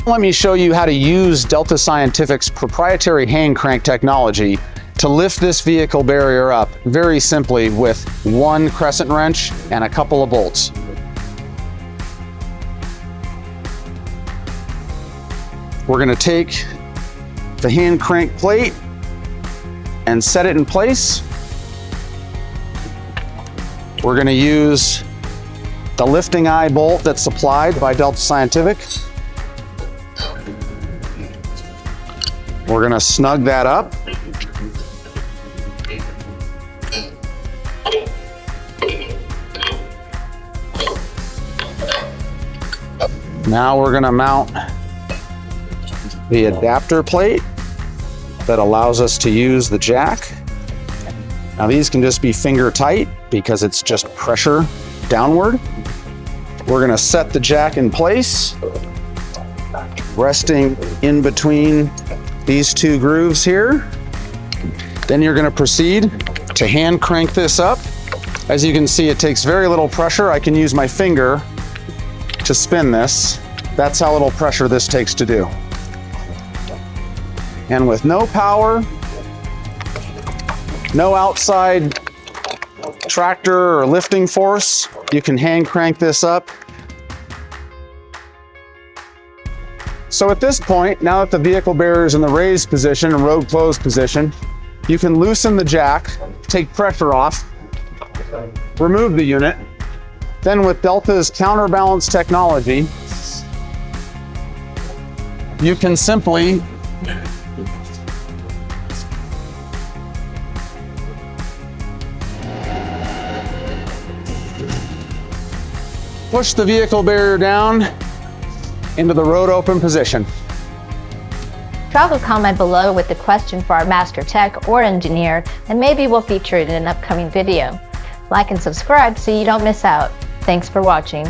Let me show you how to use Delta Scientific's proprietary hand crank technology to lift this vehicle barrier up very simply with one crescent wrench and a couple of bolts. We're going to take the hand crank plate and set it in place. We're going to use the lifting eye bolt that's supplied by Delta Scientific. We're going to snug that up. Now we're going to mount the adapter plate that allows us to use the jack. Now these can just be finger tight because it's just pressure downward. We're going to set the jack in place, resting in between these two grooves here. Then you're going to proceed to hand crank this up. As you can see, it takes very little pressure. I can use my finger to spin this. That's how little pressure this takes to do. And with no power, no outside tractor or lifting force, you can hand crank this up. So at this point, now that the vehicle barrier is in the raised position and road closed position, you can loosen the jack, take pressure off, remove the unit. Then with Delta's counterbalance technology, you can simply push the vehicle barrier down into the road open position. Drop a comment below with the question for our master tech or engineer, and maybe we'll feature it in an upcoming video. Like and subscribe so you don't miss out. Thanks for watching.